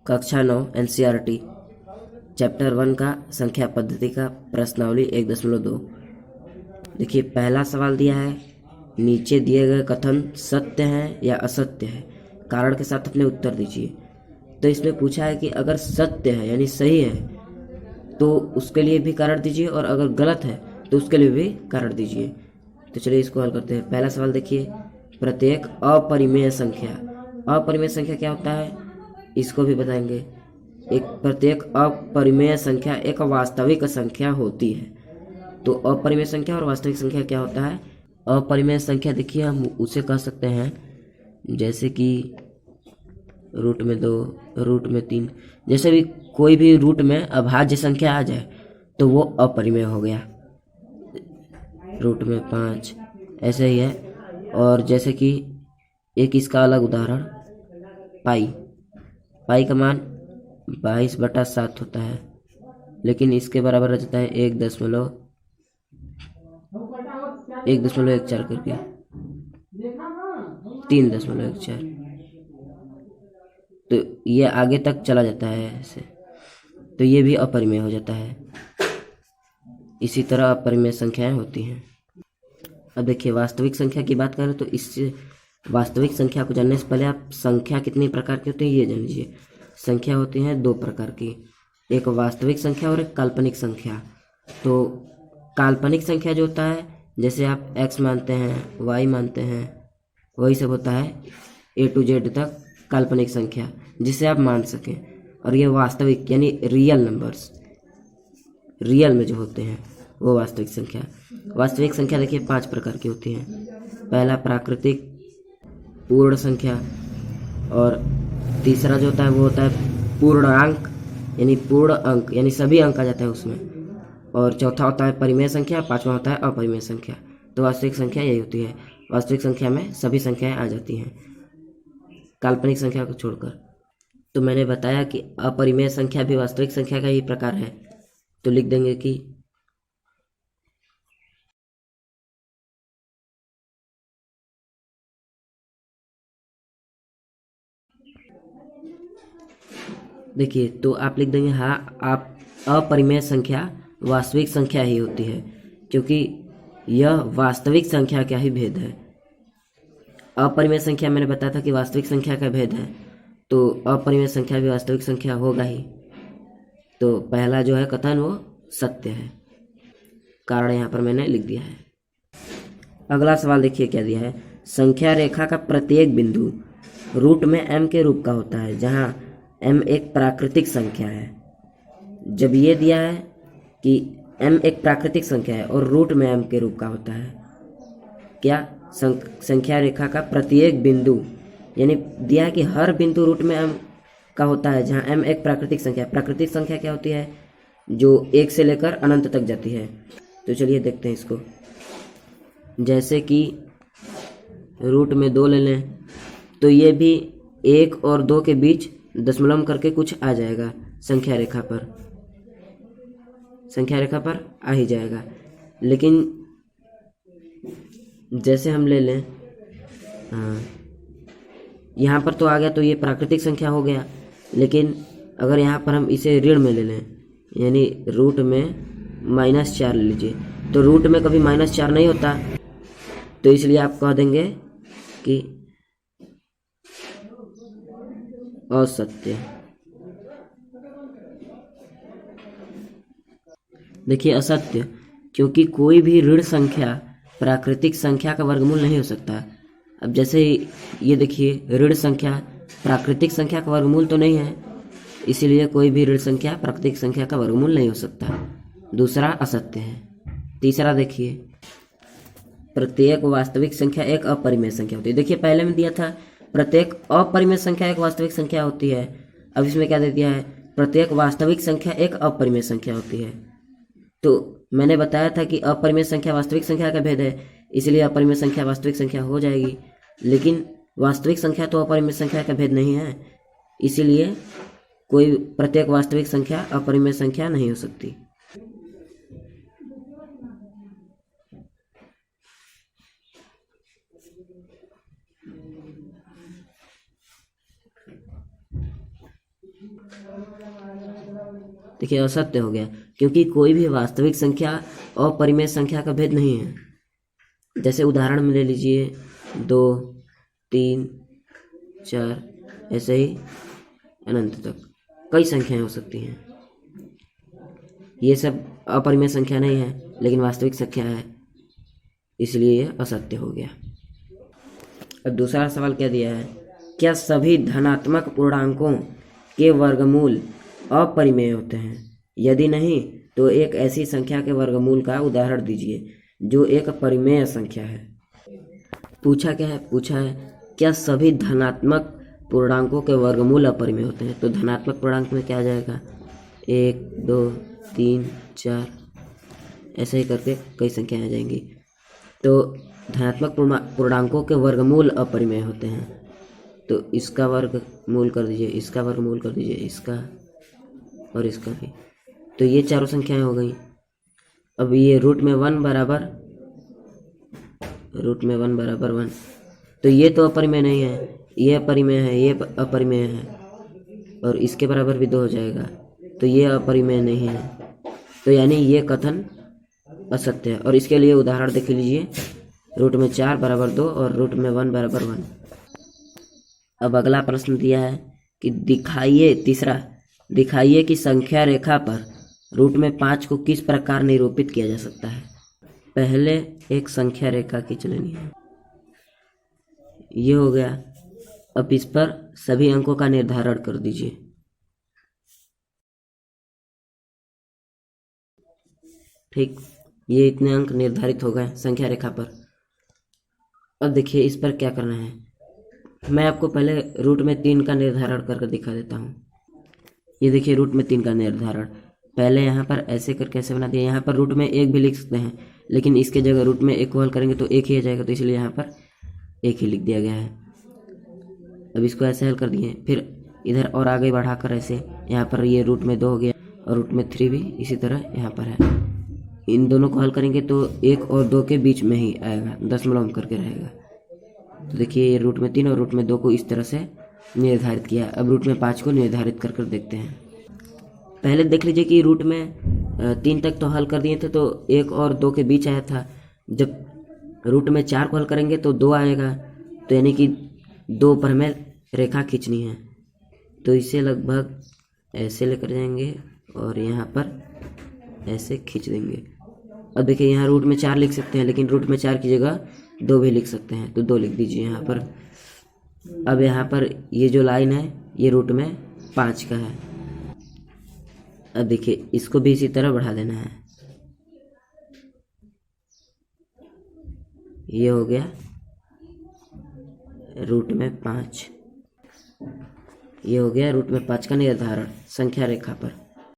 कक्षा 9 NCERT chapter 1 का संख्या पद्धति का प्रश्नावली 1.2। देखिए पहला सवाल दिया है, नीचे दिए गए कथन सत्य है या असत्य है, कारण के साथ अपने उत्तर दीजिए। तो इसमें पूछा है कि अगर सत्य है यानी सही है तो उसके लिए भी कारण दीजिए, और अगर गलत है तो उसके लिए भी कारण दीजिए। तो चलिए इसको हल करते हैं। पहला सवाल देखिए, प्रत्येक अपरिमेय संख्या। अपरिमेय संख्या क्या होता है इसको भी बताएंगे। एक प्रत्येक अपरिमेय संख्या एक वास्तविक संख्या होती है। तो अपरिमेय संख्या और वास्तविक संख्या क्या होता है? अपरिमेय संख्या देखिए हम उसे कह सकते हैं जैसे कि रूट में 2, रूट में 3, जैसे भी कोई भी रूट में अभाज्य संख्या आ जाए तो वो अपरिमेय हो गया। रूट में 5 ऐसे ही है। और जैसे कि एक इसका अलग उदाहरण पाई का मान 22/7 होता है, लेकिन इसके बराबर आ जाता है 1.14 करके 3.14। तो ये आगे तक चला जाता है ऐसे, तो ये भी अपरिमेय हो जाता है। इसी तरह अपरिमेय संख्याएं होती हैं। अब देखिए वास्तविक संख्या की बात करें तो इससे वास्तविक संख्या को जानने से पहले आप संख्या कितनी प्रकार की होती है ये जान लीजिए। संख्या होती है 2 प्रकार की, एक वास्तविक संख्या और एक काल्पनिक संख्या। तो काल्पनिक संख्या जो होता है, जैसे आप x मानते हैं, y मानते हैं, वही सब होता है A to Z तक काल्पनिक संख्या जिसे आप मान सकें। और ये वास्तविक यानी रियल नंबर्स, रियल में जो होते हैं वो वास्तविक संख्या। वास्तविक संख्या देखिए 5 प्रकार की होती हैं। पहला प्राकृतिक पूर्ण संख्या, और तीसरा जो होता है वो होता है पूर्णांक यानी पूर्ण अंक, यानी सभी अंक आ जाते हैं उसमें। और चौथा होता है परिमेय संख्या, पांचवा होता है अपरिमेय संख्या। तो वास्तविक संख्या यही होती है। वास्तविक संख्या में सभी संख्याएं आ जाती हैं काल्पनिक संख्या को छोड़कर। तो मैंने बताया कि अपरिमेय संख्या भी वास्तविक संख्या का ही प्रकार है। तो लिख देंगे कि देखिए, तो आप लिख देंगे हाँ, आप अपरिमेय संख्या वास्तविक संख्या ही होती है, क्योंकि यह वास्तविक संख्या का ही भेद है। अपरिमेय संख्या मैंने बताया था कि वास्तविक संख्या का भेद है, तो अपरिमेय संख्या भी वास्तविक संख्या होगा ही। तो पहला जो है कथन वो सत्य है, कारण यहाँ पर मैंने लिख दिया है। अगला सवाल देखिए क्या दिया है, संख्या रेखा का प्रत्येक बिंदु रूट में m के रूप का होता है, जहाँ m एक प्राकृतिक संख्या है। जब ये दिया है कि m एक प्राकृतिक संख्या है और रूट में m के रूप का होता है, क्या संख्या रेखा का प्रत्येक बिंदु यानी दिया है कि हर बिंदु रूट में m का होता है, जहाँ m एक प्राकृतिक संख्या। प्राकृतिक संख्या क्या होती है? जो 1 से लेकर अनंत तक जाती है। तो चलिए देखते हैं इसको। जैसे कि रूट में 2 ले लें तो ये भी 1 और 2 के बीच दशमलव करके कुछ आ जाएगा, संख्या रेखा पर आ ही जाएगा। लेकिन जैसे हम ले लें, हाँ यहाँ पर तो आ गया, तो ये प्राकृतिक संख्या हो गया। लेकिन अगर यहाँ पर हम इसे ऋण में ले लें, यानी रूट में -4 ले लीजिए, तो रूट में कभी -4 नहीं होता, तो इसलिए आप कह देंगे कि असत्य। देखिए असत्य, क्योंकि कोई भी ऋण संख्या प्राकृतिक संख्या का वर्गमूल नहीं हो सकता। अब जैसे ये देखिए ऋण संख्या प्राकृतिक संख्या का वर्गमूल तो नहीं है, इसीलिए कोई भी ऋण संख्या प्राकृतिक संख्या का वर्गमूल नहीं हो सकता। दूसरा असत्य है। तीसरा देखिए, प्रत्येक वास्तविक संख्या एक अपरिमेय संख्या होती है। देखिए पहले में दिया था प्रत्येक अपरिमेय संख्या एक वास्तविक संख्या होती है, अब इसमें क्या दे दिया है, प्रत्येक वास्तविक संख्या एक अपरिमेय संख्या होती है। तो मैंने बताया था कि अपरिमेय संख्या वास्तविक संख्या का भेद है, इसलिए अपरिमेय संख्या वास्तविक संख्या हो जाएगी। लेकिन वास्तविक संख्या तो अपरिमेय संख्या का भेद नहीं है, इसीलिए कोई प्रत्येक वास्तविक संख्या अपरिमेय संख्या नहीं हो सकती। देखिए असत्य हो गया, क्योंकि कोई भी वास्तविक संख्या अपरिमेय संख्या का भेद नहीं है। जैसे उदाहरण में ले लीजिए 2, 3, 4, ऐसे ही अनंत तक कई संख्याएं हो सकती हैं। ये सब अपरिमेय संख्या नहीं है, लेकिन वास्तविक संख्या है, इसलिए यह असत्य हो गया। अब दूसरा सवाल क्या दिया है, क्या सभी धनात्मक पूर्णांकों के वर्गमूल अपरिमेय होते हैं? यदि नहीं तो एक ऐसी संख्या के वर्गमूल का उदाहरण दीजिए जो एक परिमेय संख्या है। पूछा क्या है? पूछा है क्या सभी धनात्मक पूर्णांकों के वर्गमूल अपरिमेय होते हैं? तो धनात्मक पूर्णांक में क्या आ जाएगा, 1, 2, 3, 4, ऐसे ही करके कई संख्याएं आ जाएंगी। तो धनात्मक पूर्णांकों के वर्गमूल अपरिमेय होते हैं। तो इसका वर्गमूल कर दीजिए, इसका वर्गमूल कर दीजिए, इसका और इसका भी। तो ये चारों संख्याएं हो गई। अब ये रूट में 1 बराबर 1, तो ये तो अपरिमेय नहीं है, ये अपरिमेय है, ये अपरिमेय है, और इसके बराबर भी 2 हो जाएगा, तो ये अपरिमेय नहीं है। तो यानी ये कथन असत्य है। और इसके लिए उदाहरण देख लीजिए, रूट में 4 बराबर 2 और रूट में 1 बराबर 1। अब अगला प्रश्न दिया है कि दिखाइए कि संख्या रेखा पर रूट में 5 को किस प्रकार निरूपित किया जा सकता है। पहले एक संख्या रेखा खींच लेनी है, ये हो गया। अब इस पर सभी अंकों का निर्धारण कर दीजिए। ठीक, ये इतने अंक निर्धारित हो गए संख्या रेखा पर। अब देखिए इस पर क्या करना है। मैं आपको पहले रूट में 3 का निर्धारण करके दिखा देता हूँ। ये देखिए रूट में 3 का निर्धारण पहले यहाँ पर ऐसे करके ऐसे बना दिया। यहाँ पर रूट में 1 भी लिख सकते हैं, लेकिन इसके जगह रूट में 1 को हल करेंगे तो 1 ही आ जाएगा, तो इसलिए यहाँ पर 1 ही लिख दिया गया है। अब इसको ऐसे हल कर दिए, फिर इधर और आगे बढ़ाकर ऐसे यहाँ पर ये रूट में 2 हो गया और रूट में 3 भी इसी तरह यहाँ पर है। इन दोनों को हल करेंगे तो 1 और 2 के बीच में ही आएगा, दशमलव करके रहेगा। तो देखिए ये रूट में 3 और रूट में 2 को इस तरह से निर्धारित किया। अब रूट में 5 को निर्धारित कर देखते हैं। पहले देख लीजिए कि रूट में 3 तक तो हल कर दिए थे, तो 1 और 2 के बीच आया था। जब रूट में 4 को हल करेंगे तो 2 आएगा, तो यानी कि 2 पर हमें रेखा खींचनी है। तो इसे लगभग ऐसे लेकर जाएंगे और यहाँ पर ऐसे खींच देंगे। अब देखिए यहाँ रूट में 4 लिख सकते हैं, लेकिन रूट में 4 की जगह 2 भी लिख सकते हैं, तो 2 लिख दीजिए यहाँ पर। अब यहाँ पर ये जो लाइन है ये रूट में 5 का है। अब देखिए इसको भी इसी तरह बढ़ा देना है। ये हो गया रूट में 5, ये हो गया रूट में 5 का निर्धारण संख्या रेखा पर।